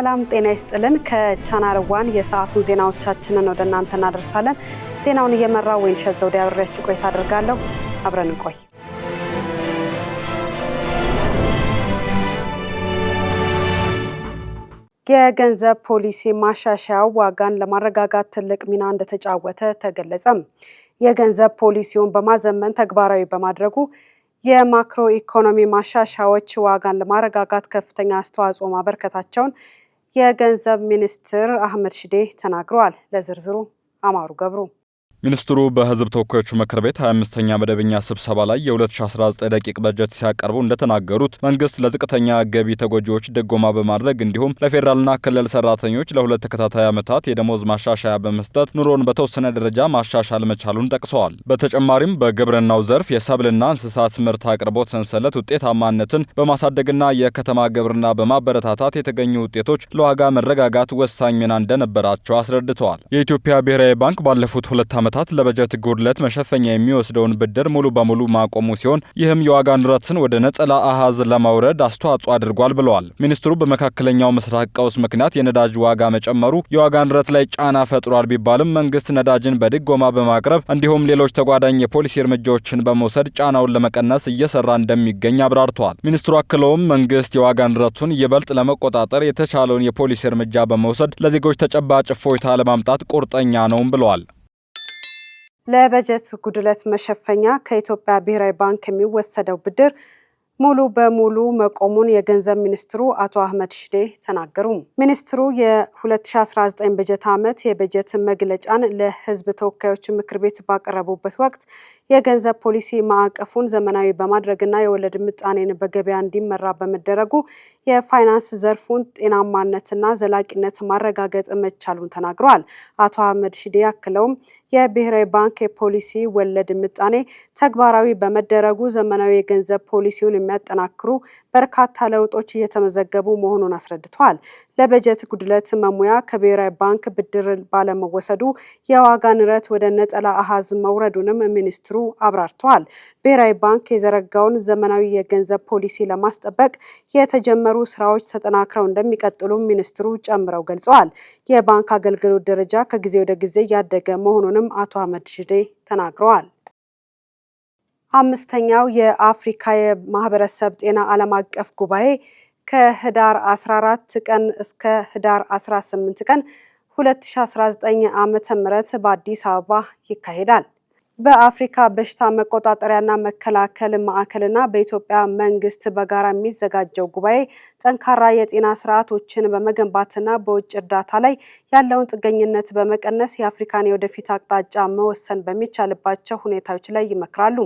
ሰላም ጤና ይስጥልን ከቻናል 1 የሰዓቱ ዜናዎቻችንን ወደ እናንተ እናደርሳለን። ዜናውን እየመራው ወይንሸት ዘውዴ አብሬያችሁ ቆይታ አደርጋለሁ። አብረን እንቆይ። የገንዘብ ፖሊሲ ማሻሻያው ዋጋን ለማረጋጋት ትልቅ ሚና እንደተጫወተ ተገለጸ። የገንዘብ ፖሊሲውን በማዘመን ተግባራዊ በማድረጉ የማክሮ ኢኮኖሚ ማሻሻያዎች ዋጋን ለማረጋጋት ከፍተኛ አስተዋጽኦ ማበርከታቸውን የገንዘብ ሚኒስትር አህመድ ሺዴ ተናግረዋል። ለዝርዝሩ አማሩ ገብሩ። ሚኒስትሩ በሕዝብ ተወካዮች ምክር ቤት 25ኛ መደበኛ ስብሰባ ላይ የ2019 ረቂቅ በጀት ሲያቀርቡ እንደተናገሩት መንግስት ለዝቅተኛ ገቢ ተጎጂዎች ድጎማ በማድረግ እንዲሁም ለፌዴራልና ክልል ሰራተኞች ለሁለት ተከታታይ ዓመታት የደሞዝ ማሻሻያ በመስጠት ኑሮን በተወሰነ ደረጃ ማሻሻል መቻሉን ጠቅሰዋል። በተጨማሪም በግብርናው ዘርፍ የሰብልና እንስሳት ምርት አቅርቦት ሰንሰለት ውጤታማነትን በማሳደግና የከተማ ግብርና በማበረታታት የተገኙ ውጤቶች ለዋጋ መረጋጋት ወሳኝ ሚና እንደነበራቸው አስረድተዋል። የኢትዮጵያ ብሔራዊ ባንክ ባለፉት 2 ዓመታት ለበጀት ጉድለት መሸፈኛ የሚወስደውን ብድር ሙሉ በሙሉ ማቆሙ ሲሆን ይህም የዋጋ ንረትን ወደ ነጠላ አሃዝ ለማውረድ አስተዋጽኦ አድርጓል ብለዋል። ሚኒስትሩ በመካከለኛው ምስራቅ ቀውስ ምክንያት የነዳጅ ዋጋ መጨመሩ የዋጋ ንረት ላይ ጫና ፈጥሯል ቢባልም መንግስት ነዳጅን በድጎማ በማቅረብ እንዲሁም ሌሎች ተጓዳኝ የፖሊሲ እርምጃዎችን በመውሰድ ጫናውን ለመቀነስ እየሰራ እንደሚገኝ አብራርተዋል። ሚኒስትሩ አክለውም መንግስት የዋጋ ንረቱን ይበልጥ ለመቆጣጠር የተቻለውን የፖሊሲ እርምጃ በመውሰድ ለዜጎች ተጨባጭ እፎይታ ለማምጣት ቁርጠኛ ነውም ብለዋል። ለበጀት ጉድለት መሸፈኛ ከኢትዮጵያ ብሔራዊ ባንክ የሚወሰደው ብድር ሙሉ በሙሉ መቆሙን የገንዘብ ሚኒስትሩ አቶ አህመድ ሺዴ ተናገሩ። ሚኒስትሩ የ2019 በጀት ዓመት የበጀት መግለጫን ለሕዝብ ተወካዮች ምክር ቤት ባቀረቡበት ወቅት የገንዘብ ፖሊሲ ማዕቀፉን ዘመናዊ በማድረግና የወለድ ምጣኔን በገበያ እንዲመራ በመደረጉ የፋይናንስ ዘርፉን ጤናማነትና ዘላቂነት ማረጋገጥ መቻሉን ተናግረዋል። አቶ አህመድ ሺዴ አክለውም የብሔራዊ ባንክ የፖሊሲ ወለድ ምጣኔ ተግባራዊ በመደረጉ ዘመናዊ የገንዘብ ፖሊሲውን የሚያጠናክሩ በርካታ ለውጦች እየተመዘገቡ መሆኑን አስረድተዋል። ለበጀት ጉድለት መሙያ ከብሔራዊ ባንክ ብድር ባለመወሰዱ የዋጋ ንረት ወደ ነጠላ አሃዝ መውረዱንም ሚኒስትሩ አብራርተዋል። ብሔራዊ ባንክ የዘረጋውን ዘመናዊ የገንዘብ ፖሊሲ ለማስጠበቅ የተጀመሩ ስራዎች ተጠናክረው እንደሚቀጥሉ ሚኒስትሩ ጨምረው ገልጸዋል። የባንክ አገልግሎት ደረጃ ከጊዜ ወደ ጊዜ እያደገ መሆኑንም አቶ አህመድ ሺዴ ተናግረዋል። 5ኛው የአፍሪካ የማህበረሰብ ጤና ዓለም አቀፍ ጉባኤ ከህዳር 14 ቀን እስከ ህዳር 18 ቀን 2019 ዓ.ም በአዲስ አበባ ይካሄዳል። በአፍሪካ በሽታ መቆጣጠሪያና መከላከል ማዕከልና በኢትዮጵያ መንግስት በጋራ የሚዘጋጀው ጉባኤ ጠንካራ የጤና ስርዓቶችን በመገንባትና በውጭ እርዳታ ላይ ያለውን ጥገኝነት በመቀነስ የአፍሪካን የወደፊት አቅጣጫ መወሰን በሚቻልባቸው ሁኔታዎች ላይ ይመክራሉ።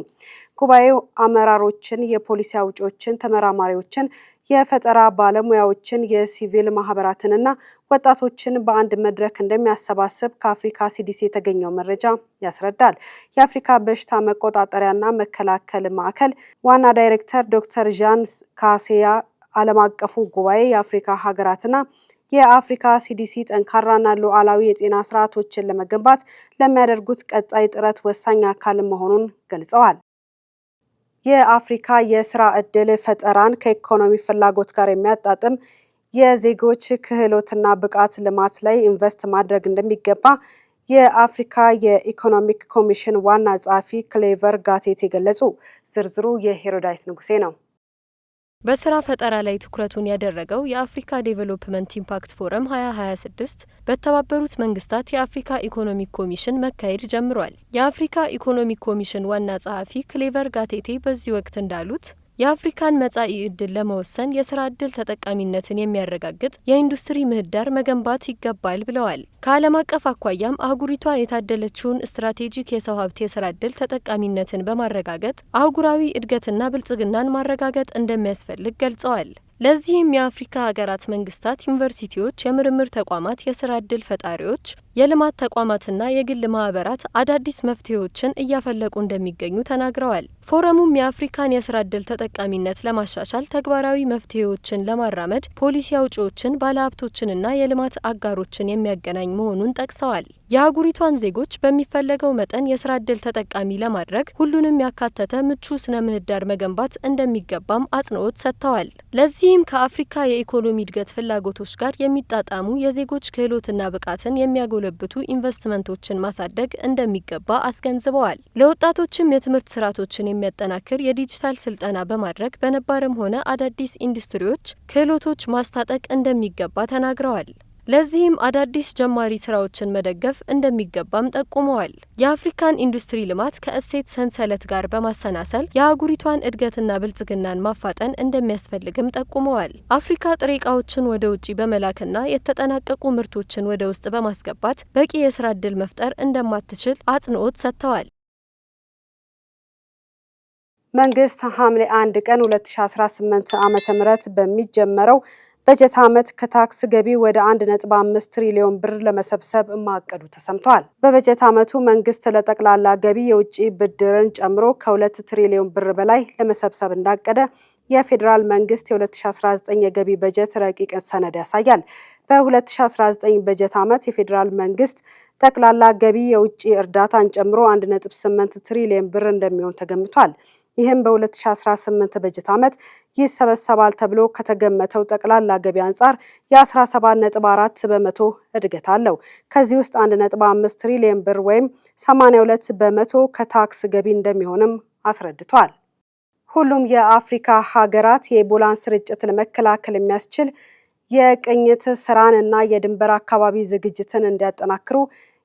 ጉባኤው አመራሮችን፣ የፖሊሲ አውጪዎችን፣ ተመራማሪዎችን፣ የፈጠራ ባለሙያዎችን፣ የሲቪል ማህበራትንና ወጣቶችን በአንድ መድረክ እንደሚያሰባስብ ከአፍሪካ ሲዲሲ የተገኘው መረጃ ያስረዳል። የአፍሪካ በሽታ መቆጣጠሪያና መከላከል ማዕከል ዋና ዳይሬክተር ዶክተር ዣን ካሴያ ዓለም አቀፉ ጉባኤ የአፍሪካ ሀገራትና የአፍሪካ ሲዲሲ ጠንካራና ሉዓላዊ የጤና ስርዓቶችን ለመገንባት ለሚያደርጉት ቀጣይ ጥረት ወሳኝ አካል መሆኑን ገልጸዋል። የአፍሪካ የስራ ዕድል ፈጠራን ከኢኮኖሚ ፍላጎት ጋር የሚያጣጥም የዜጎች ክህሎትና ብቃት ልማት ላይ ኢንቨስት ማድረግ እንደሚገባ የአፍሪካ የኢኮኖሚክ ኮሚሽን ዋና ጸሐፊ ክሌቨር ጋቴት ገለጹ። ዝርዝሩ የሄሮዳይት ንጉሴ ነው። በስራ ፈጠራ ላይ ትኩረቱን ያደረገው የአፍሪካ ዴቨሎፕመንት ኢምፓክት ፎረም 2026 በተባበሩት መንግስታት የአፍሪካ ኢኮኖሚክ ኮሚሽን መካሄድ ጀምሯል። የአፍሪካ ኢኮኖሚክ ኮሚሽን ዋና ጸሐፊ ክሌቨር ጋቴቴ በዚህ ወቅት እንዳሉት የአፍሪካን መጻኢ ዕድል ለመወሰን የስራ ዕድል ተጠቃሚነትን የሚያረጋግጥ የኢንዱስትሪ ምህዳር መገንባት ይገባል ብለዋል። ከዓለም አቀፍ አኳያም አህጉሪቷ የታደለችውን ስትራቴጂክ የሰው ሀብት የስራ ዕድል ተጠቃሚነትን በማረጋገጥ አህጉራዊ እድገትና ብልጽግናን ማረጋገጥ እንደሚያስፈልግ ገልጸዋል። ለዚህም የአፍሪካ ሀገራት መንግስታት፣ ዩኒቨርሲቲዎች፣ የምርምር ተቋማት፣ የስራ ዕድል ፈጣሪዎች፣ የልማት ተቋማትና የግል ማህበራት አዳዲስ መፍትሄዎችን እያፈለቁ እንደሚገኙ ተናግረዋል። ፎረሙም የአፍሪካን የስራ ዕድል ተጠቃሚነት ለማሻሻል ተግባራዊ መፍትሄዎችን ለማራመድ ፖሊሲ አውጪዎችን፣ ባለሀብቶችንና የልማት አጋሮችን የሚያገናኝ መሆኑን ጠቅሰዋል። የአህጉሪቷን ዜጎች በሚፈለገው መጠን የስራ ዕድል ተጠቃሚ ለማድረግ ሁሉንም ያካተተ ምቹ ስነ ምህዳር መገንባት እንደሚገባም አጽንኦት ሰጥተዋል። ለዚህም ከአፍሪካ የኢኮኖሚ እድገት ፍላጎቶች ጋር የሚጣጣሙ የዜጎች ክህሎትና ብቃትን የሚያጎለብቱ ኢንቨስትመንቶችን ማሳደግ እንደሚገባ አስገንዝበዋል። ለወጣቶችም የትምህርት ስርዓቶችን የሚያጠናክር የዲጂታል ስልጠና በማድረግ በነባርም ሆነ አዳዲስ ኢንዱስትሪዎች ክህሎቶች ማስታጠቅ እንደሚገባ ተናግረዋል። ለዚህም አዳዲስ ጀማሪ ስራዎችን መደገፍ እንደሚገባም ጠቁመዋል። የአፍሪካን ኢንዱስትሪ ልማት ከእሴት ሰንሰለት ጋር በማሰናሰል የአህጉሪቷን እድገትና ብልጽግናን ማፋጠን እንደሚያስፈልግም ጠቁመዋል። አፍሪካ ጥሬ ዕቃዎችን ወደ ውጪ በመላክና የተጠናቀቁ ምርቶችን ወደ ውስጥ በማስገባት በቂ የስራ ዕድል መፍጠር እንደማትችል አጽንኦት ሰጥተዋል። መንግስት ሐምሌ 1 ቀን 2018 ዓ.ም በሚጀመረው በጀት ዓመት ከታክስ ገቢ ወደ 1.5 ትሪሊዮን ብር ለመሰብሰብ ማቀዱ ተሰምቷል። በበጀት ዓመቱ መንግስት ለጠቅላላ ገቢ የውጭ ብድርን ጨምሮ ከ2 ትሪሊዮን ብር በላይ ለመሰብሰብ እንዳቀደ የፌዴራል መንግስት የ2019 የገቢ በጀት ረቂቅ ሰነድ ያሳያል። በ2019 በጀት ዓመት የፌዴራል መንግስት ጠቅላላ ገቢ የውጭ እርዳታን ጨምሮ 1.8 ትሪሊዮን ብር እንደሚሆን ተገምቷል። ይህም በ2018 በጀት ዓመት ይሰበሰባል ተብሎ ከተገመተው ጠቅላላ ገቢ አንጻር የ17.4 በመቶ እድገት አለው። ከዚህ ውስጥ 1.5 ትሪሊዮን ብር ወይም 82 በመቶ ከታክስ ገቢ እንደሚሆንም አስረድቷል። ሁሉም የአፍሪካ ሀገራት የኢቦላን ስርጭት ለመከላከል የሚያስችል የቅኝት ስራን እና የድንበር አካባቢ ዝግጅትን እንዲያጠናክሩ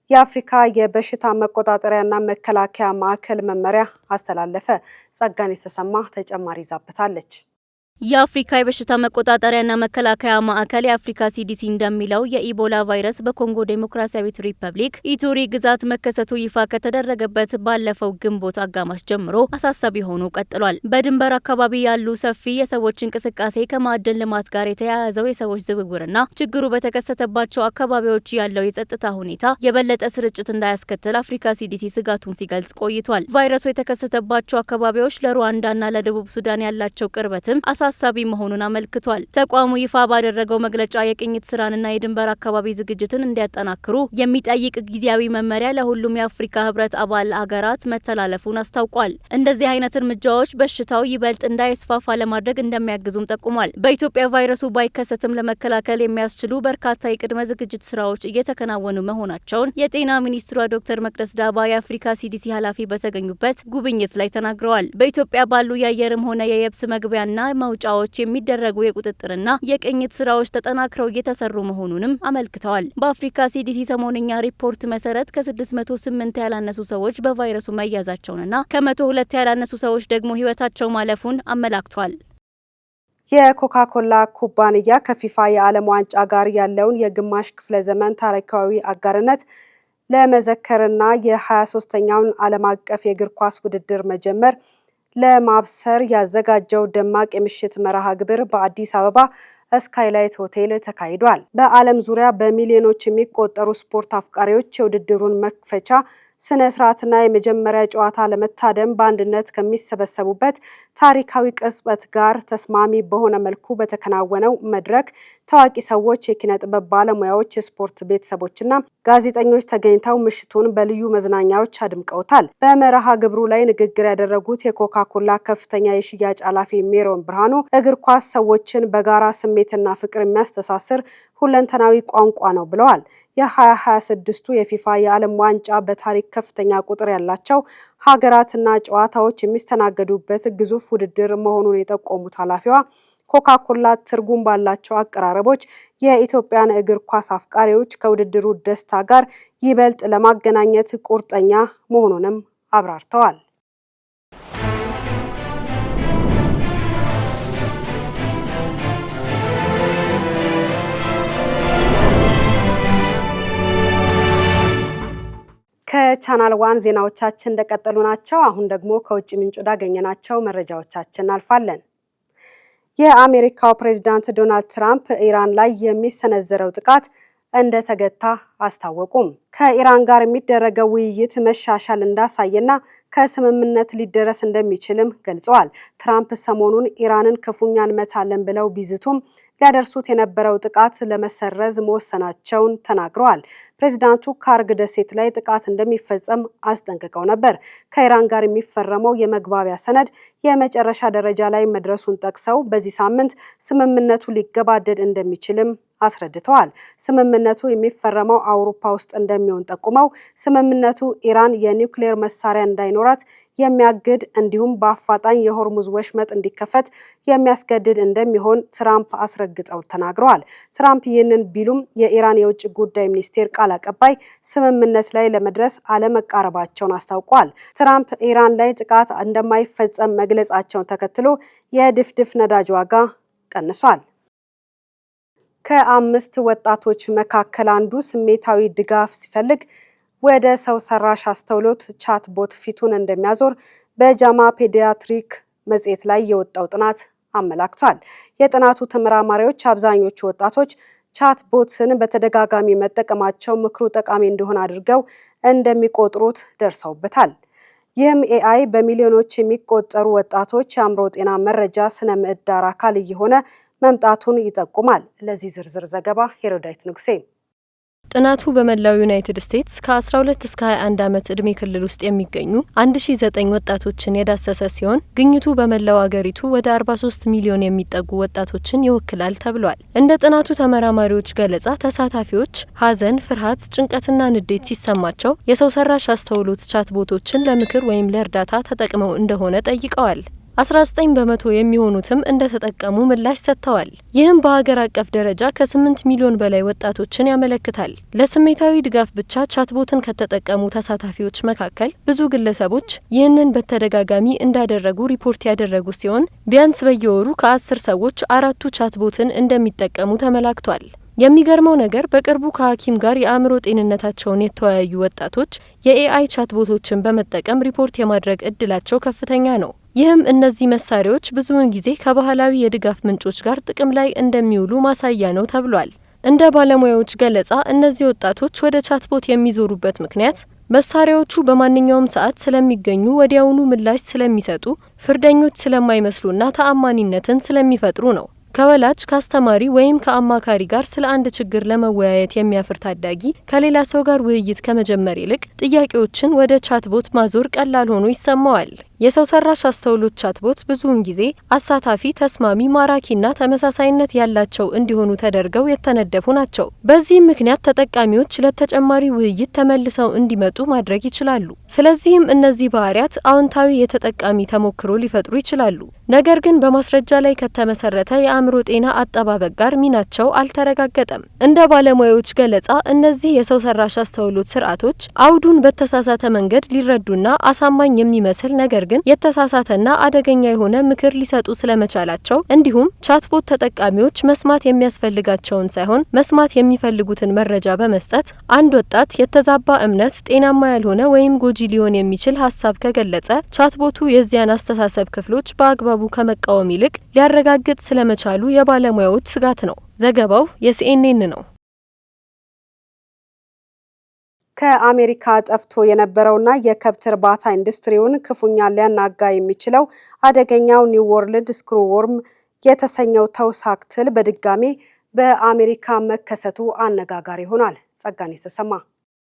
የአፍሪካ የበሽታ መቆጣጠሪያና መከላከያ ማዕከል መመሪያ አስተላለፈ። ጸጋን የተሰማ ተጨማሪ ይዛበታለች። የአፍሪካ የበሽታ መቆጣጠሪያና መከላከያ ማዕከል የአፍሪካ ሲዲሲ እንደሚለው የኢቦላ ቫይረስ በኮንጎ ዴሞክራሲያዊት ሪፐብሊክ ኢቱሪ ግዛት መከሰቱ ይፋ ከተደረገበት ባለፈው ግንቦት አጋማሽ ጀምሮ አሳሳቢ ሆኖ ቀጥሏል። በድንበር አካባቢ ያሉ ሰፊ የሰዎች እንቅስቃሴ፣ ከማዕድን ልማት ጋር የተያያዘው የሰዎች ዝውውርና ችግሩ በተከሰተባቸው አካባቢዎች ያለው የጸጥታ ሁኔታ የበለጠ ስርጭት እንዳያስከትል አፍሪካ ሲዲሲ ስጋቱን ሲገልጽ ቆይቷል። ቫይረሱ የተከሰተባቸው አካባቢዎች ለሩዋንዳና ለደቡብ ሱዳን ያላቸው ቅርበትም አሳሳቢ መሆኑን አመልክቷል። ተቋሙ ይፋ ባደረገው መግለጫ የቅኝት ስራንና የድንበር አካባቢ ዝግጅትን እንዲያጠናክሩ የሚጠይቅ ጊዜያዊ መመሪያ ለሁሉም የአፍሪካ ህብረት አባል ሀገራት መተላለፉን አስታውቋል። እንደዚህ አይነት እርምጃዎች በሽታው ይበልጥ እንዳይስፋፋ ለማድረግ እንደሚያግዙም ጠቁሟል። በኢትዮጵያ ቫይረሱ ባይከሰትም ለመከላከል የሚያስችሉ በርካታ የቅድመ ዝግጅት ስራዎች እየተከናወኑ መሆናቸውን የጤና ሚኒስትሯ ዶክተር መቅደስ ዳባ የአፍሪካ ሲዲሲ ኃላፊ በተገኙበት ጉብኝት ላይ ተናግረዋል። በኢትዮጵያ ባሉ የአየርም ሆነ የየብስ መግቢያና መውጫዎች የሚደረጉ የቁጥጥርና የቅኝት ስራዎች ተጠናክረው እየተሰሩ መሆኑንም አመልክተዋል። በአፍሪካ ሲዲሲ ሰሞንኛ ሪፖርት መሰረት ከ608 ያላነሱ ሰዎች በቫይረሱ መያዛቸውንና ከ102 ያላነሱ ሰዎች ደግሞ ህይወታቸው ማለፉን አመላክቷል። የኮካ ኮላ ኩባንያ ከፊፋ የዓለም ዋንጫ ጋር ያለውን የግማሽ ክፍለ ዘመን ታሪካዊ አጋርነት ለመዘከርና የ23ኛውን ዓለም አቀፍ የእግር ኳስ ውድድር መጀመር ለማብሰር ያዘጋጀው ደማቅ የምሽት መርሃ ግብር በአዲስ አበባ ስካይላይት ሆቴል ተካሂዷል። በዓለም ዙሪያ በሚሊዮኖች የሚቆጠሩ ስፖርት አፍቃሪዎች የውድድሩን መክፈቻ ስነ ስርዓትና የመጀመሪያ ጨዋታ ለመታደም በአንድነት ከሚሰበሰቡበት ታሪካዊ ቅጽበት ጋር ተስማሚ በሆነ መልኩ በተከናወነው መድረክ ታዋቂ ሰዎች፣ የኪነ ጥበብ ባለሙያዎች፣ የስፖርት ቤተሰቦችና ጋዜጠኞች ተገኝተው ምሽቱን በልዩ መዝናኛዎች አድምቀውታል። በመርሃ ግብሩ ላይ ንግግር ያደረጉት የኮካ ኮላ ከፍተኛ የሽያጭ ኃላፊ ሜሮን ብርሃኑ እግር ኳስ ሰዎችን በጋራ ስሜትና ፍቅር የሚያስተሳስር ሁለንተናዊ ቋንቋ ነው ብለዋል። የ2026ቱ የፊፋ የዓለም ዋንጫ በታሪክ ከፍተኛ ቁጥር ያላቸው ሀገራትና ጨዋታዎች የሚስተናገዱበት ግዙፍ ውድድር መሆኑን የጠቆሙት ኃላፊዋ ኮካ ኮላ ትርጉም ባላቸው አቀራረቦች የኢትዮጵያን እግር ኳስ አፍቃሪዎች ከውድድሩ ደስታ ጋር ይበልጥ ለማገናኘት ቁርጠኛ መሆኑንም አብራርተዋል። ከቻናል ዋን ዜናዎቻችን እንደቀጠሉ ናቸው። አሁን ደግሞ ከውጭ ምንጭ ወዳገኘናቸው መረጃዎቻችን አልፋለን። የአሜሪካው ፕሬዝዳንት ዶናልድ ትራምፕ ኢራን ላይ የሚሰነዘረው ጥቃት እንደተገታ አስታወቁም። ከኢራን ጋር የሚደረገው ውይይት መሻሻል እንዳሳየና ከስምምነት ሊደረስ እንደሚችልም ገልጸዋል። ትራምፕ ሰሞኑን ኢራንን ክፉኛ እንመታለን ብለው ቢዝቱም ሊያደርሱት የነበረው ጥቃት ለመሰረዝ መወሰናቸውን ተናግረዋል። ፕሬዚዳንቱ ካርግ ደሴት ላይ ጥቃት እንደሚፈጸም አስጠንቅቀው ነበር። ከኢራን ጋር የሚፈረመው የመግባቢያ ሰነድ የመጨረሻ ደረጃ ላይ መድረሱን ጠቅሰው በዚህ ሳምንት ስምምነቱ ሊገባደድ እንደሚችልም አስረድተዋል። ስምምነቱ የሚፈረመው አውሮፓ ውስጥ እንደሚሆን ጠቁመው ስምምነቱ ኢራን የኒውክሌር መሳሪያ እንዳይኖራት የሚያግድ እንዲሁም በአፋጣኝ የሆርሙዝ ወሽመጥ እንዲከፈት የሚያስገድድ እንደሚሆን ትራምፕ አስረግጠው ተናግረዋል። ትራምፕ ይህንን ቢሉም የኢራን የውጭ ጉዳይ ሚኒስቴር ቃል አቀባይ ስምምነት ላይ ለመድረስ አለመቃረባቸውን አስታውቋል። ትራምፕ ኢራን ላይ ጥቃት እንደማይፈጸም መግለጻቸውን ተከትሎ የድፍድፍ ነዳጅ ዋጋ ቀንሷል። ከ5 ወጣቶች መካከል አንዱ ስሜታዊ ድጋፍ ሲፈልግ ወደ ሰው ሰራሽ አስተውሎት ቻትቦት ፊቱን እንደሚያዞር በጃማ ፔዲያትሪክ መጽሔት ላይ የወጣው ጥናት አመላክቷል። የጥናቱ ተመራማሪዎች አብዛኞቹ ወጣቶች ቻትቦትን በተደጋጋሚ መጠቀማቸው ምክሩ ጠቃሚ እንደሆነ አድርገው እንደሚቆጥሩት ደርሰውበታል። ይህም ኤአይ በሚሊዮኖች የሚቆጠሩ ወጣቶች የአእምሮ ጤና መረጃ ስነ ምህዳር አካል እየሆነ መምጣቱን ይጠቁማል። ለዚህ ዝርዝር ዘገባ ሄሮዳይት ንጉሴ። ጥናቱ በመላው ዩናይትድ ስቴትስ ከ12 እስከ 21 ዓመት ዕድሜ ክልል ውስጥ የሚገኙ 1009 ወጣቶችን የዳሰሰ ሲሆን ግኝቱ በመላው አገሪቱ ወደ 43 ሚሊዮን የሚጠጉ ወጣቶችን ይወክላል ተብሏል። እንደ ጥናቱ ተመራማሪዎች ገለጻ ተሳታፊዎች ሐዘን፣ ፍርሃት፣ ጭንቀትና ንዴት ሲሰማቸው የሰው ሰራሽ አስተውሎት ቻትቦቶችን ለምክር ወይም ለእርዳታ ተጠቅመው እንደሆነ ጠይቀዋል። 19 በመቶ የሚሆኑትም እንደተጠቀሙ ምላሽ ሰጥተዋል። ይህም በሀገር አቀፍ ደረጃ ከ8 ሚሊዮን በላይ ወጣቶችን ያመለክታል። ለስሜታዊ ድጋፍ ብቻ ቻትቦትን ከተጠቀሙ ተሳታፊዎች መካከል ብዙ ግለሰቦች ይህንን በተደጋጋሚ እንዳደረጉ ሪፖርት ያደረጉ ሲሆን ቢያንስ በየወሩ ከ10 ሰዎች 4ቱ ቻትቦትን እንደሚጠቀሙ ተመላክቷል። የሚገርመው ነገር በቅርቡ ከሐኪም ጋር የአእምሮ ጤንነታቸውን የተወያዩ ወጣቶች የኤአይ ቻትቦቶችን በመጠቀም ሪፖርት የማድረግ እድላቸው ከፍተኛ ነው። ይህም እነዚህ መሳሪያዎች ብዙውን ጊዜ ከባህላዊ የድጋፍ ምንጮች ጋር ጥቅም ላይ እንደሚውሉ ማሳያ ነው ተብሏል። እንደ ባለሙያዎች ገለጻ እነዚህ ወጣቶች ወደ ቻትቦት የሚዞሩበት ምክንያት መሳሪያዎቹ በማንኛውም ሰዓት ስለሚገኙ ወዲያውኑ ምላሽ ስለሚሰጡ፣ ፍርደኞች ስለማይመስሉና ተአማኒነትን ስለሚፈጥሩ ነው። ከወላጅ ከአስተማሪ ወይም ከአማካሪ ጋር ስለ አንድ ችግር ለመወያየት የሚያፍር ታዳጊ ከሌላ ሰው ጋር ውይይት ከመጀመር ይልቅ ጥያቄዎችን ወደ ቻትቦት ማዞር ቀላል ሆኖ ይሰማዋል። የሰው ሰራሽ አስተውሎት ቻትቦት ብዙውን ጊዜ አሳታፊ፣ ተስማሚ፣ ማራኪና ተመሳሳይነት ያላቸው እንዲሆኑ ተደርገው የተነደፉ ናቸው። በዚህም ምክንያት ተጠቃሚዎች ለተጨማሪ ውይይት ተመልሰው እንዲመጡ ማድረግ ይችላሉ። ስለዚህም እነዚህ ባህሪያት አዎንታዊ የተጠቃሚ ተሞክሮ ሊፈጥሩ ይችላሉ። ነገር ግን በማስረጃ ላይ ከተመሰረተ የአእምሮ ጤና አጠባበቅ ጋር ሚናቸው አልተረጋገጠም። እንደ ባለሙያዎች ገለጻ እነዚህ የሰው ሰራሽ አስተውሎት ስርዓቶች አውዱን በተሳሳተ መንገድ ሊረዱና አሳማኝ የሚመስል ነገር ግን የተሳሳተና አደገኛ የሆነ ምክር ሊሰጡ ስለመቻላቸው እንዲሁም ቻትቦት ተጠቃሚዎች መስማት የሚያስፈልጋቸውን ሳይሆን መስማት የሚፈልጉትን መረጃ በመስጠት አንድ ወጣት የተዛባ እምነት፣ ጤናማ ያልሆነ ወይም ጎጂ ሊሆን የሚችል ሀሳብ ከገለጸ ቻትቦቱ የዚያን አስተሳሰብ ክፍሎች በአግባቡ ከመቃወም ይልቅ ሊያረጋግጥ ስለመቻሉ የባለሙያዎች ስጋት ነው። ዘገባው የሲኤንኤን ነው። ከአሜሪካ ጠፍቶ የነበረውና የከብት እርባታ ኢንዱስትሪውን ክፉኛ ሊያናጋ የሚችለው አደገኛው ኒው ወርልድ ስክሩዎርም የተሰኘው ተውሳክ ትል በድጋሚ በአሜሪካ መከሰቱ አነጋጋሪ ሆኗል። ጸጋን የተሰማ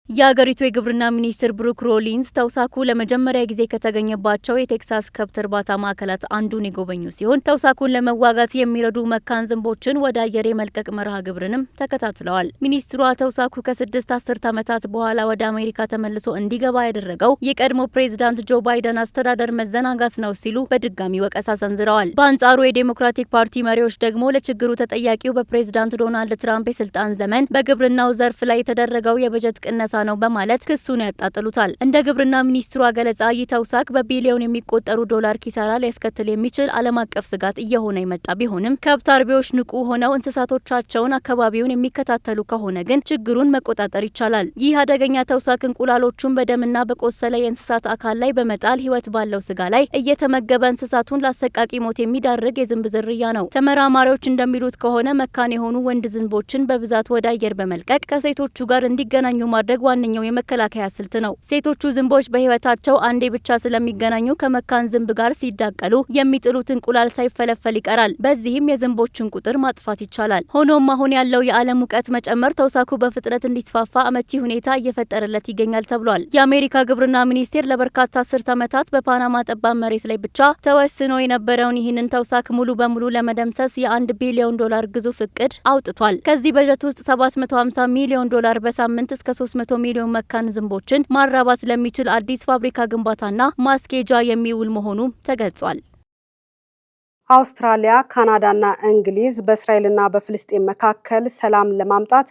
የአገሪቱ የግብርና ሚኒስትር ብሩክ ሮሊንስ ተውሳኩ ለመጀመሪያ ጊዜ ከተገኘባቸው የቴክሳስ ከብት እርባታ ማዕከላት አንዱን የጎበኙ ሲሆን ተውሳኩን ለመዋጋት የሚረዱ መካን ዝንቦችን ወደ አየር የመልቀቅ መርሃ ግብርንም ተከታትለዋል። ሚኒስትሯ ተውሳኩ ከ6 አስርት ዓመታት በኋላ ወደ አሜሪካ ተመልሶ እንዲገባ ያደረገው የቀድሞ ፕሬዚዳንት ጆ ባይደን አስተዳደር መዘናጋት ነው ሲሉ በድጋሚ ወቀሳ ሰንዝረዋል። በአንጻሩ የዴሞክራቲክ ፓርቲ መሪዎች ደግሞ ለችግሩ ተጠያቂው በፕሬዚዳንት ዶናልድ ትራምፕ የስልጣን ዘመን በግብርናው ዘርፍ ላይ የተደረገው የበጀት ቅነሳ ነው በማለት ክሱን ያጣጥሉታል። እንደ ግብርና ሚኒስትሯ ገለጻ ይህ ተውሳክ በቢሊዮን የሚቆጠሩ ዶላር ኪሳራ ሊያስከትል የሚችል ዓለም አቀፍ ስጋት እየሆነ የመጣ ቢሆንም ከብት አርቢዎች ንቁ ሆነው እንስሳቶቻቸውን አካባቢውን የሚከታተሉ ከሆነ ግን ችግሩን መቆጣጠር ይቻላል። ይህ አደገኛ ተውሳክ እንቁላሎቹን በደምና በቆሰለ የእንስሳት አካል ላይ በመጣል ህይወት ባለው ስጋ ላይ እየተመገበ እንስሳቱን ለአሰቃቂ ሞት የሚዳርግ የዝንብ ዝርያ ነው። ተመራማሪዎች እንደሚሉት ከሆነ መካን የሆኑ ወንድ ዝንቦችን በብዛት ወደ አየር በመልቀቅ ከሴቶቹ ጋር እንዲገናኙ ማድረግ ዋነኛው የመከላከያ ስልት ነው። ሴቶቹ ዝንቦች በህይወታቸው አንዴ ብቻ ስለሚገናኙ ከመካን ዝንብ ጋር ሲዳቀሉ የሚጥሉት እንቁላል ሳይፈለፈል ይቀራል። በዚህም የዝንቦችን ቁጥር ማጥፋት ይቻላል። ሆኖም አሁን ያለው የዓለም ሙቀት መጨመር ተውሳኩ በፍጥነት እንዲስፋፋ አመቺ ሁኔታ እየፈጠረለት ይገኛል ተብሏል። የአሜሪካ ግብርና ሚኒስቴር ለበርካታ አስርት ዓመታት በፓናማ ጠባብ መሬት ላይ ብቻ ተወስኖ የነበረውን ይህንን ተውሳክ ሙሉ በሙሉ ለመደምሰስ የ1 ቢሊዮን ዶላር ግዙፍ እቅድ አውጥቷል። ከዚህ በጀት ውስጥ 750 ሚሊዮን ዶላር በሳምንት እስከ 300 ሚሊዮን መካን ዝንቦችን ማራባት ለሚችል አዲስ ፋብሪካ ግንባታና ማስኬጃ የሚውል መሆኑ ተገልጿል። አውስትራሊያ፣ ካናዳና እንግሊዝ በእስራኤልና በፍልስጤም መካከል ሰላም ለማምጣት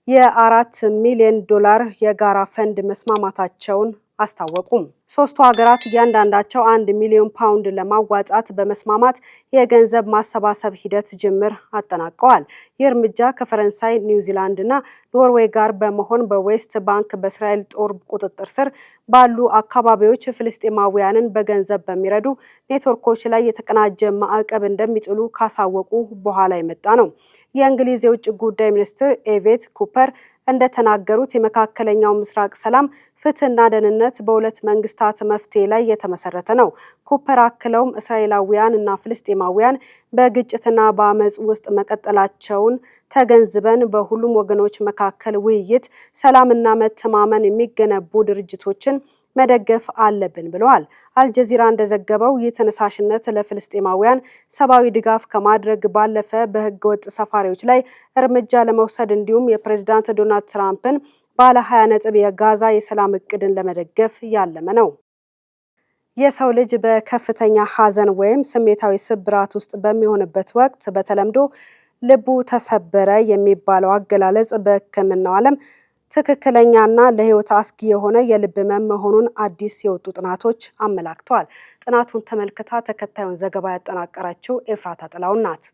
የ4 ሚሊዮን ዶላር የጋራ ፈንድ መስማማታቸውን አስታወቁም። ሶስቱ ሀገራት እያንዳንዳቸው 1 ሚሊዮን ፓውንድ ለማዋጣት በመስማማት የገንዘብ ማሰባሰብ ሂደት ጅምር አጠናቀዋል። ይህ እርምጃ ከፈረንሳይ፣ ኒውዚላንድና ኖርዌይ ጋር በመሆን በዌስት ባንክ በእስራኤል ጦር ቁጥጥር ስር ባሉ አካባቢዎች ፍልስጤማውያንን በገንዘብ በሚረዱ ኔትወርኮች ላይ የተቀናጀ ማዕቀብ እንደሚጥሉ ካሳወቁ በኋላ የመጣ ነው። የእንግሊዝ የውጭ ጉዳይ ሚኒስትር ኤቬት ኩፐር እንደተናገሩት የመካከለኛው ምስራቅ ሰላም፣ ፍትህና ደህንነት በሁለት መንግስታት መፍትሄ ላይ የተመሰረተ ነው። ኩፐር አክለውም እስራኤላውያን እና ፍልስጤማውያን በግጭትና በአመጽ ውስጥ መቀጠላቸውን ተገንዝበን በሁሉም ወገኖች መካከል ውይይት፣ ሰላምና መተማመን የሚገነቡ ድርጅቶችን መደገፍ አለብን ብለዋል። አልጀዚራ እንደዘገበው ይህ ተነሳሽነት ለፍልስጤማውያን ሰብአዊ ድጋፍ ከማድረግ ባለፈ በህገወጥ ሰፋሪዎች ላይ እርምጃ ለመውሰድ እንዲሁም የፕሬዝዳንት ዶናልድ ትራምፕን ባለ 20 ነጥብ የጋዛ የሰላም እቅድን ለመደገፍ ያለመ ነው። የሰው ልጅ በከፍተኛ ሐዘን ወይም ስሜታዊ ስብራት ውስጥ በሚሆንበት ወቅት በተለምዶ ልቡ ተሰበረ የሚባለው አገላለጽ በሕክምናው ዓለም ትክክለኛና ለህይወት አስጊ የሆነ የልብ ህመም መሆኑን አዲስ የወጡ ጥናቶች አመላክተዋል። ጥናቱን ተመልክታ ተከታዩን ዘገባ ያጠናቀረችው ኤፍራታ ጥላውን ናት።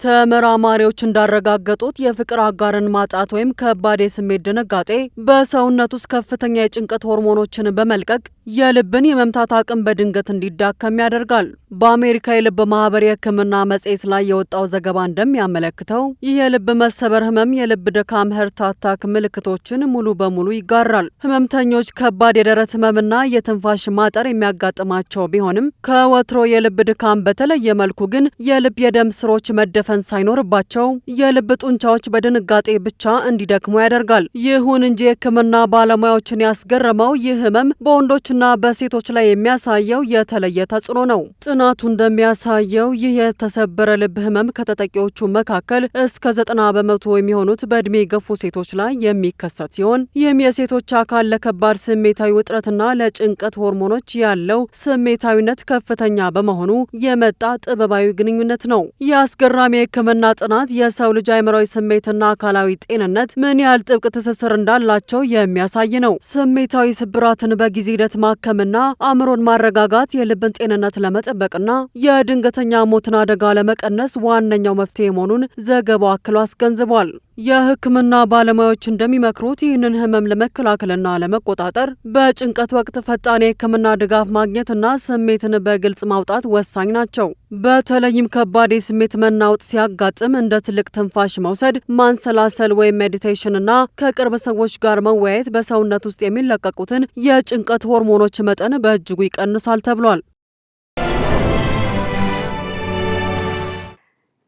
ተመራማሪዎች እንዳረጋገጡት የፍቅር አጋርን ማጣት ወይም ከባድ የስሜት ድንጋጤ በሰውነት ውስጥ ከፍተኛ የጭንቀት ሆርሞኖችን በመልቀቅ የልብን የመምታት አቅም በድንገት እንዲዳከም ያደርጋል። በአሜሪካ የልብ ማህበር የሕክምና መጽሔት ላይ የወጣው ዘገባ እንደሚያመለክተው ይህ የልብ መሰበር ህመም የልብ ድካም ሀርት አታክ ምልክቶችን ሙሉ በሙሉ ይጋራል። ህመምተኞች ከባድ የደረት ህመምና የትንፋሽ ማጠር የሚያጋጥማቸው ቢሆንም ከወትሮ የልብ ድካም በተለየ መልኩ ግን የልብ የደም ስሮች መደፈን ሳይኖርባቸው የልብ ጡንቻዎች በድንጋጤ ብቻ እንዲደክሙ ያደርጋል። ይሁን እንጂ የሕክምና ባለሙያዎችን ያስገረመው ይህ ህመም በወንዶችና በሴቶች ላይ የሚያሳየው የተለየ ተጽዕኖ ነው። ጥናቱ እንደሚያሳየው ይህ የተሰበረ ልብ ህመም ከተጠቂዎቹ መካከል እስከ 90 በመቶ የሚሆኑት በእድሜ የገፉ ሴቶች ላይ የሚከሰት ሲሆን ይህም የሴቶች አካል ለከባድ ስሜታዊ ውጥረትና ለጭንቀት ሆርሞኖች ያለው ስሜታዊነት ከፍተኛ በመሆኑ የመጣ ጥበባዊ ግንኙነት ነው። የአስገራሚ የሕክምና ጥናት የሰው ልጅ አእምሯዊ ስሜትና አካላዊ ጤንነት ምን ያህል ጥብቅ ትስስር እንዳላቸው የሚያሳይ ነው። ስሜታዊ ስብራትን በጊዜ ሂደት ማከምና አእምሮን ማረጋጋት የልብን ጤንነት ለመጠበቅና የድንገተኛ ሞትን አደጋ ለመቀነስ ዋነኛው መፍትሄ መሆኑን ዘገባው አክሎ አስገንዝቧል። የሕክምና ባለሙያዎች እንደሚመክሩት ይህንን ህመም ለመከላከልና ለመቆጣጠር በጭንቀት ወቅት ፈጣን የሕክምና ድጋፍ ማግኘትና ስሜትን በግልጽ ማውጣት ወሳኝ ናቸው። በተለይም ከባድ የስሜት መናወጥ ሲያጋጥም እንደ ትልቅ ትንፋሽ መውሰድ፣ ማንሰላሰል ወይም ሜዲቴሽን እና ከቅርብ ሰዎች ጋር መወያየት በሰውነት ውስጥ የሚለቀቁትን የጭንቀት ሆርሞኖች መጠን በእጅጉ ይቀንሳል ተብሏል።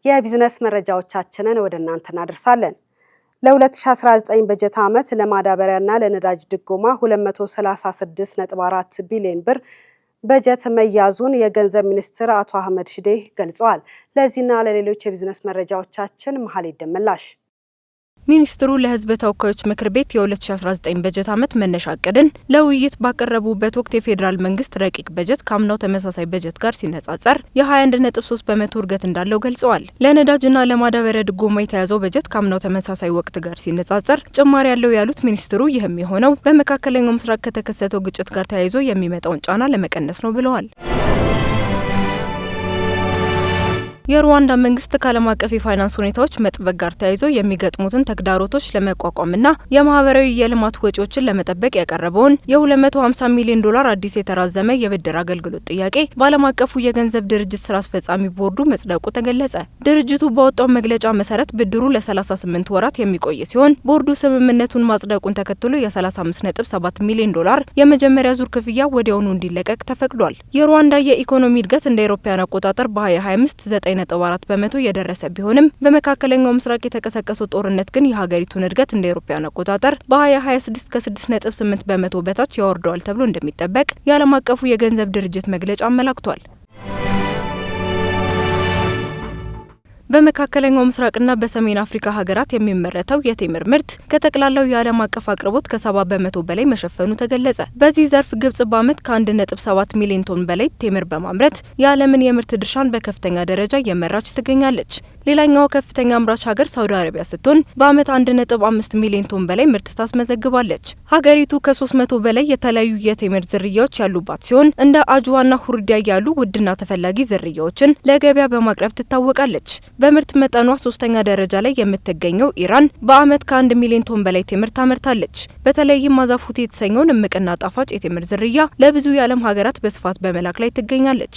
የቢዝነስ መረጃዎቻችንን ወደ እናንተ እናደርሳለን። ለ2019 በጀት ዓመት ለማዳበሪያና ለነዳጅ ድጎማ 236.4 ቢሊዮን ብር በጀት መያዙን የገንዘብ ሚኒስትር አቶ አህመድ ሽዴ ገልጸዋል። ለዚህና ለሌሎች የቢዝነስ መረጃዎቻችን መሀል ይደመላሽ ሚኒስትሩ ለሕዝብ ተወካዮች ምክር ቤት የ2019 በጀት ዓመት መነሻ እቅድን ለውይይት ባቀረቡበት ወቅት የፌዴራል መንግስት ረቂቅ በጀት ከአምናው ተመሳሳይ በጀት ጋር ሲነጻጸር የ21.3 በመቶ እድገት እንዳለው ገልጸዋል። ለነዳጅና ለማዳበሪያ ድጎማ የተያዘው በጀት ከአምናው ተመሳሳይ ወቅት ጋር ሲነጻጸር ጭማሪ ያለው ያሉት ሚኒስትሩ ይህም የሆነው በመካከለኛው ምስራቅ ከተከሰተው ግጭት ጋር ተያይዞ የሚመጣውን ጫና ለመቀነስ ነው ብለዋል። የሩዋንዳ መንግስት ከዓለም አቀፍ የፋይናንስ ሁኔታዎች መጥበቅ ጋር ተያይዞ የሚገጥሙትን ተግዳሮቶች ለመቋቋምና የማህበራዊ የልማት ወጪዎችን ለመጠበቅ ያቀረበውን የ250 ሚሊዮን ዶላር አዲስ የተራዘመ የብድር አገልግሎት ጥያቄ በዓለም አቀፉ የገንዘብ ድርጅት ስራ አስፈጻሚ ቦርዱ መጽደቁ ተገለጸ። ድርጅቱ ባወጣው መግለጫ መሰረት ብድሩ ለ38 ወራት የሚቆይ ሲሆን ቦርዱ ስምምነቱን ማጽደቁን ተከትሎ የ35.7 ሚሊዮን ዶላር የመጀመሪያ ዙር ክፍያ ወዲያውኑ እንዲለቀቅ ተፈቅዷል። የሩዋንዳ የኢኮኖሚ እድገት እንደ አውሮፓውያን አቆጣጠር በ2025 9.4 በመቶ የደረሰ ቢሆንም በመካከለኛው ምስራቅ የተቀሰቀሰው ጦርነት ግን የሀገሪቱን እድገት እንደ አውሮፓውያን አቆጣጠር በ2026 ከ6.8 በመቶ በታች ያወርደዋል ተብሎ እንደሚጠበቅ የዓለም አቀፉ የገንዘብ ድርጅት መግለጫ አመላክቷል። በመካከለኛው ምስራቅና በሰሜን አፍሪካ ሀገራት የሚመረተው የቴምር ምርት ከጠቅላላው የዓለም አቀፍ አቅርቦት ከ70 በመቶ በላይ መሸፈኑ ተገለጸ። በዚህ ዘርፍ ግብጽ በዓመት ከ1.7 ሚሊዮን ቶን በላይ ቴምር በማምረት የዓለምን የምርት ድርሻን በከፍተኛ ደረጃ እየመራች ትገኛለች። ሌላኛው ከፍተኛ አምራች ሀገር ሳውዲ አረቢያ ስትሆን በዓመት 1.5 ሚሊዮን ቶን በላይ ምርት ታስመዘግባለች። ሀገሪቱ ከ300 በላይ የተለያዩ የቴምር ዝርያዎች ያሉባት ሲሆን እንደ አጅዋና ሁርዲያ ያሉ ውድና ተፈላጊ ዝርያዎችን ለገበያ በማቅረብ ትታወቃለች። በምርት መጠኗ 3ኛ ደረጃ ላይ የምትገኘው ኢራን በዓመት ከ1 ሚሊዮን ቶን በላይ ቴምር ታመርታለች። በተለይም ማዛፉቲ የተሰኘውን እምቅና ጣፋጭ የቴምር ዝርያ ለብዙ የዓለም ሀገራት በስፋት በመላክ ላይ ትገኛለች።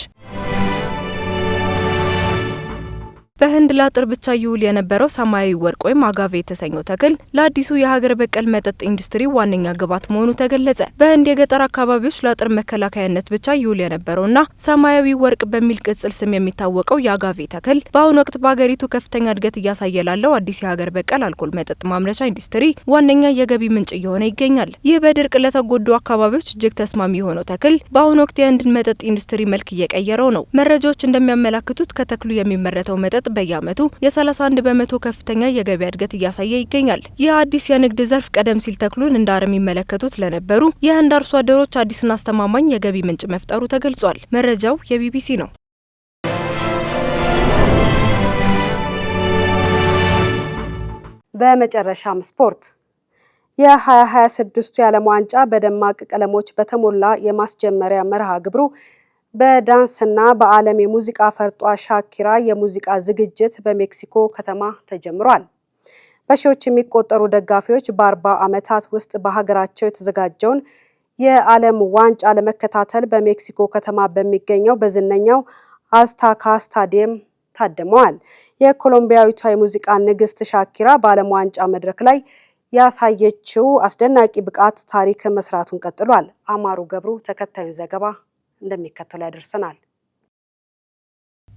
በህንድ ለአጥር ብቻ ይውል የነበረው ሰማያዊ ወርቅ ወይም አጋቬ የተሰኘው ተክል ለአዲሱ የሀገር በቀል መጠጥ ኢንዱስትሪ ዋነኛ ግብዓት መሆኑ ተገለጸ። በህንድ የገጠር አካባቢዎች ለአጥር መከላከያነት ብቻ ይውል የነበረውና ሰማያዊ ወርቅ በሚል ቅጽል ስም የሚታወቀው የአጋቬ ተክል በአሁኑ ወቅት በሀገሪቱ ከፍተኛ እድገት እያሳየ ላለው አዲስ የሀገር በቀል አልኮል መጠጥ ማምረቻ ኢንዱስትሪ ዋነኛ የገቢ ምንጭ እየሆነ ይገኛል። ይህ በድርቅ ለተጎዱ አካባቢዎች እጅግ ተስማሚ የሆነው ተክል በአሁኑ ወቅት የህንድን መጠጥ ኢንዱስትሪ መልክ እየቀየረው ነው። መረጃዎች እንደሚያመላክቱት ከተክሉ የሚመረተው መጠጥ በየዓመቱ የ31 በመቶ ከፍተኛ የገበያ እድገት እያሳየ ይገኛል። ይህ አዲስ የንግድ ዘርፍ ቀደም ሲል ተክሉን እንደ አረም የሚመለከቱት ለነበሩ የህንድ አርሶ አደሮች አዲስና አስተማማኝ የገቢ ምንጭ መፍጠሩ ተገልጿል። መረጃው የቢቢሲ ነው። በመጨረሻም ስፖርት። የ2026 የዓለም ዋንጫ በደማቅ ቀለሞች በተሞላ የማስጀመሪያ መርሃ ግብሩ በዳንስና በዓለም የሙዚቃ ፈርጧ ሻኪራ የሙዚቃ ዝግጅት በሜክሲኮ ከተማ ተጀምሯል። በሺዎች የሚቆጠሩ ደጋፊዎች በ40 ዓመታት ውስጥ በሀገራቸው የተዘጋጀውን የዓለም ዋንጫ ለመከታተል በሜክሲኮ ከተማ በሚገኘው በዝነኛው አዝታካ ስታዲየም ታድመዋል። የኮሎምቢያዊቷ የሙዚቃ ንግስት ሻኪራ በዓለም ዋንጫ መድረክ ላይ ያሳየችው አስደናቂ ብቃት ታሪክ መስራቱን ቀጥሏል። አማሩ ገብሩ ተከታዩን ዘገባ እንደሚከተለው ያደርሰናል።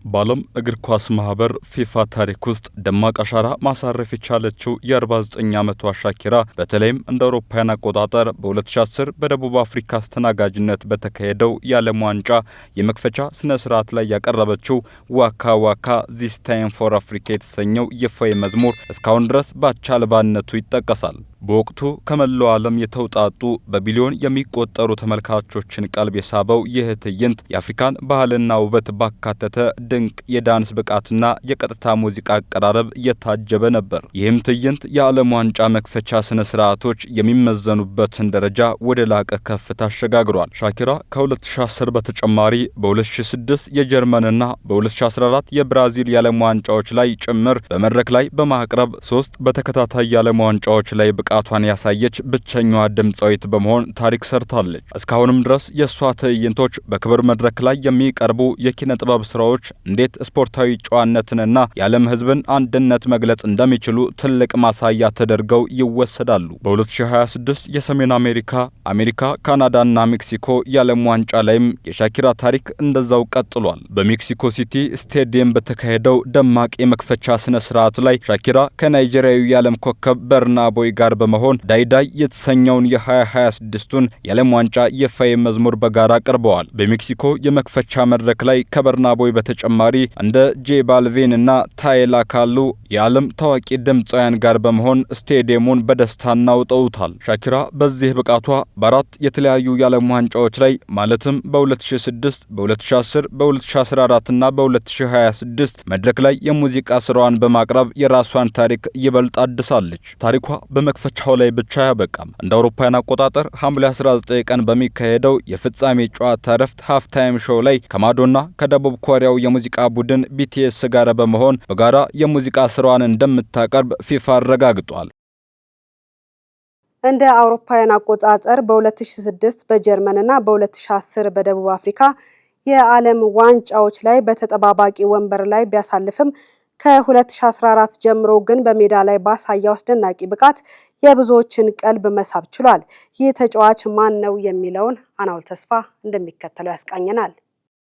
በዓለም እግር ኳስ ማህበር ፊፋ ታሪክ ውስጥ ደማቅ አሻራ ማሳረፍ የቻለችው የ49 ዓመቷ ሻኪራ በተለይም እንደ አውሮፓውያን አቆጣጠር በ2010 በደቡብ አፍሪካ አስተናጋጅነት በተካሄደው የዓለም ዋንጫ የመክፈቻ ስነ ስርዓት ላይ ያቀረበችው ዋካ ዋካ ዚስ ታይም ፎር አፍሪካ የተሰኘው የፎይ መዝሙር እስካሁን ድረስ ባቻ አልባነቱ ይጠቀሳል። በወቅቱ ከመላው ዓለም የተውጣጡ በቢሊዮን የሚቆጠሩ ተመልካቾችን ቀልብ የሳበው ይህ ትዕይንት የአፍሪካን ባህልና ውበት ባካተተ ድንቅ የዳንስ ብቃትና የቀጥታ ሙዚቃ አቀራረብ የታጀበ ነበር። ይህም ትዕይንት የዓለም ዋንጫ መክፈቻ ስነ ስርዓቶች የሚመዘኑበትን ደረጃ ወደ ላቀ ከፍታ አሸጋግሯል። ሻኪራ ከ2010 በተጨማሪ በ2006 የጀርመንና በ2014 የብራዚል የዓለም ዋንጫዎች ላይ ጭምር በመድረክ ላይ በማቅረብ 3 በተከታታይ የዓለም ዋንጫዎች ላይ ብቃቷን ያሳየች ብቸኛዋ ድምፃዊት በመሆን ታሪክ ሰርታለች። እስካሁንም ድረስ የእሷ ትዕይንቶች በክብር መድረክ ላይ የሚቀርቡ የኪነ ጥበብ ስራዎች እንዴት ስፖርታዊ ጨዋነትንና የዓለም ሕዝብን አንድነት መግለጽ እንደሚችሉ ትልቅ ማሳያ ተደርገው ይወሰዳሉ። በ2026 የሰሜን አሜሪካ፣ ካናዳና ሜክሲኮ የዓለም ዋንጫ ላይም የሻኪራ ታሪክ እንደዛው ቀጥሏል። በሜክሲኮ ሲቲ ስቴዲየም በተካሄደው ደማቅ የመክፈቻ ስነ ስርዓት ላይ ሻኪራ ከናይጄሪያዊ የዓለም ኮከብ በርና ቦይ ጋር በመሆን ዳይዳይ የተሰኘውን የ2026ቱን የዓለም ዋንጫ ይፋዊ መዝሙር በጋራ አቅርበዋል። በሜክሲኮ የመክፈቻ መድረክ ላይ ከበርናቦይ በተጨማሪ እንደ ጄ ባልቪን እና ታይላ ካሉ የዓለም ታዋቂ ድምፃውያን ጋር በመሆን ስቴዲየሙን በደስታ አናውጠውታል። ሻኪራ በዚህ ብቃቷ በአራት የተለያዩ የዓለም ዋንጫዎች ላይ ማለትም በ2006፣ በ2010፣ በ2014 እና በ2026 መድረክ ላይ የሙዚቃ ስራዋን በማቅረብ የራሷን ታሪክ ይበልጥ አድሳለች። ታሪኳ በመክፈቻው ላይ ብቻ አያበቃም። እንደ አውሮፓውያን አቆጣጠር ሐምሌ 19 ቀን በሚካሄደው የፍጻሜ ጨዋታ ረፍት ሃፍታይም ሾው ላይ ከማዶና ከደቡብ ኮሪያው የሙዚቃ ቡድን ቢቲኤስ ጋር በመሆን በጋራ የሙዚቃ ስራዋን እንደምታቀርብ ፊፋ አረጋግጧል። እንደ አውሮፓውያን አቆጣጠር በ2006 በጀርመንና በ2010 በደቡብ አፍሪካ የዓለም ዋንጫዎች ላይ በተጠባባቂ ወንበር ላይ ቢያሳልፍም ከ2014 ጀምሮ ግን በሜዳ ላይ ባሳየው አስደናቂ ብቃት የብዙዎችን ቀልብ መሳብ ችሏል። ይህ ተጫዋች ማን ነው የሚለውን አናውል ተስፋ እንደሚከተለው ያስቃኘናል።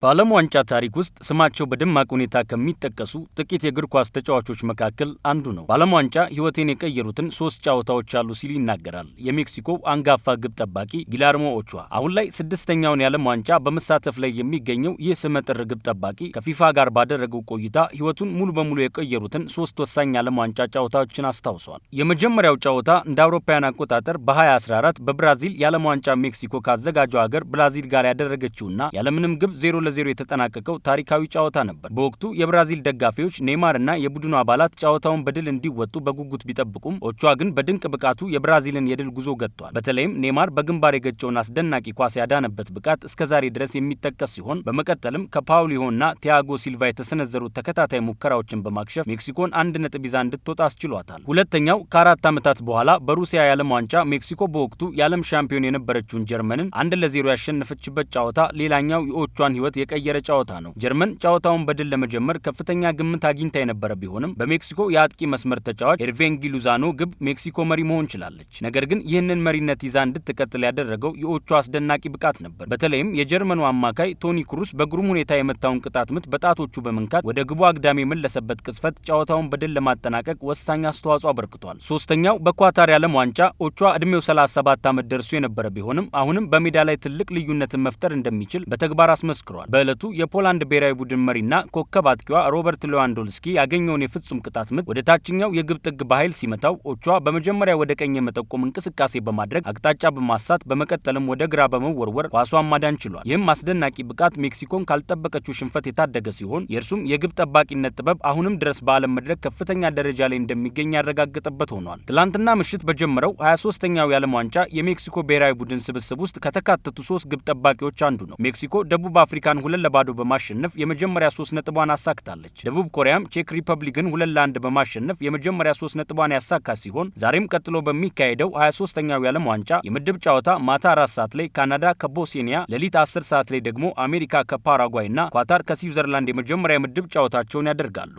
በዓለም ዋንጫ ታሪክ ውስጥ ስማቸው በደማቅ ሁኔታ ከሚጠቀሱ ጥቂት የእግር ኳስ ተጫዋቾች መካከል አንዱ ነው። በዓለም ዋንጫ ሕይወቴን የቀየሩትን 3 ጨዋታዎች አሉ ሲል ይናገራል የሜክሲኮ አንጋፋ ግብ ጠባቂ ጊላርሞ ኦቾዋ። አሁን ላይ 6ኛውን የዓለም ዋንጫ በመሳተፍ ላይ የሚገኘው ይህ ስመጥር ግብ ጠባቂ ከፊፋ ጋር ባደረገው ቆይታ ሕይወቱን ሙሉ በሙሉ የቀየሩትን 3 ወሳኝ የዓለም ዋንጫ ጨዋታዎችን አስታውሷል። የመጀመሪያው ጨዋታ እንደ አውሮፓውያን አቆጣጠር በ2014 በብራዚል የዓለም ዋንጫ ሜክሲኮ ካዘጋጀው ሀገር ብራዚል ጋር ያደረገችውና ያለምንም ግብ 0-0 የተጠናቀቀው ታሪካዊ ጨዋታ ነበር። በወቅቱ የብራዚል ደጋፊዎች ኔይማር እና የቡድኑ አባላት ጨዋታውን በድል እንዲወጡ በጉጉት ቢጠብቁም ኦቾዋ ግን በድንቅ ብቃቱ የብራዚልን የድል ጉዞ ገጥቷል። በተለይም ኔይማር በግንባር የገጨውን አስደናቂ ኳስ ያዳነበት ብቃት እስከዛሬ ድረስ የሚጠቀስ ሲሆን በመቀጠልም ከፓውሊዮና ቲያጎ ሲልቫ የተሰነዘሩ ተከታታይ ሙከራዎችን በማክሸፍ ሜክሲኮን 1 ነጥብ ይዛ እንድትወጣ አስችሏታል። ሁለተኛው ከ4 ዓመታት በኋላ በሩሲያ የዓለም ዋንጫ ሜክሲኮ በወቅቱ የዓለም ሻምፒዮን የነበረችውን ጀርመንን 1-0 ያሸነፈችበት ጨዋታ ሌላኛው የኦቾዋን ሕይወት የቀየረ ጨዋታ ነው። ጀርመን ጨዋታውን በድል ለመጀመር ከፍተኛ ግምት አግኝታ የነበረ ቢሆንም በሜክሲኮ የአጥቂ መስመር ተጫዋች ኤርቬንጊ ሉዛኖ ግብ ሜክሲኮ መሪ መሆን ችላለች። ነገር ግን ይህንን መሪነት ይዛ እንድትቀጥል ያደረገው የኦቾዋ አስደናቂ ብቃት ነበር። በተለይም የጀርመኑ አማካይ ቶኒ ክሩስ በግሩም ሁኔታ የመታውን ቅጣት ምት በጣቶቹ በመንካት ወደ ግቡ አግዳሚ የመለሰበት ቅጽበት ጨዋታውን በድል ለማጠናቀቅ ወሳኝ አስተዋጽኦ አበርክቷል። ሶስተኛው በኳታር የዓለም ዋንጫ ኦቾዋ እድሜው 37 ዓመት ደርሶ የነበረ ቢሆንም አሁንም በሜዳ ላይ ትልቅ ልዩነትን መፍጠር እንደሚችል በተግባር አስመስክሯል። በዕለቱ የፖላንድ ብሔራዊ ቡድን መሪና ኮከብ አጥቂዋ ሮበርት ሌዋንዶልስኪ ያገኘውን የፍጹም ቅጣት ምት ወደ ታችኛው የግብ ጥግ በኃይል ሲመታው ኦቾዋ በመጀመሪያ ወደ ቀኝ የመጠቆም እንቅስቃሴ በማድረግ አቅጣጫ በማሳት በመቀጠልም ወደ ግራ በመወርወር ኳሷን ማዳን ችሏል። ይህም አስደናቂ ብቃት ሜክሲኮን ካልጠበቀችው ሽንፈት የታደገ ሲሆን የእርሱም የግብ ጠባቂነት ጥበብ አሁንም ድረስ በዓለም መድረክ ከፍተኛ ደረጃ ላይ እንደሚገኝ ያረጋገጠበት ሆኗል። ትላንትና ምሽት በጀመረው 23ኛው የዓለም ዋንጫ የሜክሲኮ ብሔራዊ ቡድን ስብስብ ውስጥ ከተካተቱ 3 ግብ ጠባቂዎች አንዱ ነው። ሜክሲኮ ደቡብ አፍሪካን 2-0 በማሸነፍ የመጀመሪያ 3 ነጥቧን አሳክታለች። ደቡብ ኮሪያም ቼክ ሪፐብሊክን 2-1 በማሸነፍ የመጀመሪያ 3 ነጥቧን ያሳካች ሲሆን ዛሬም ቀጥሎ በሚካሄደው 23ኛው የዓለም ዋንጫ የምድብ ጨዋታ ማታ 4 ሰዓት ላይ ካናዳ ከቦስኒያ፣ ሌሊት 10 ሰዓት ላይ ደግሞ አሜሪካ ከፓራጓይ እና ኳታር ከስዊዘርላንድ የመጀመሪያ ምድብ ጨዋታቸውን ያደርጋሉ።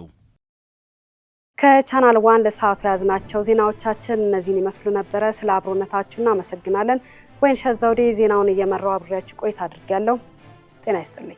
ከቻናል ዋን ለሰዓቱ ያዝናቸው ዜናዎቻችን እነዚህን ይመስሉ ነበረ። ስለ አብሮነታችሁ እናመሰግናለን። ወይንሸት ዘውዴ ዜናውን እየመራው አብሬያችሁ ቆይታ አድርጌያለሁ። ጤና ይስጥልኝ።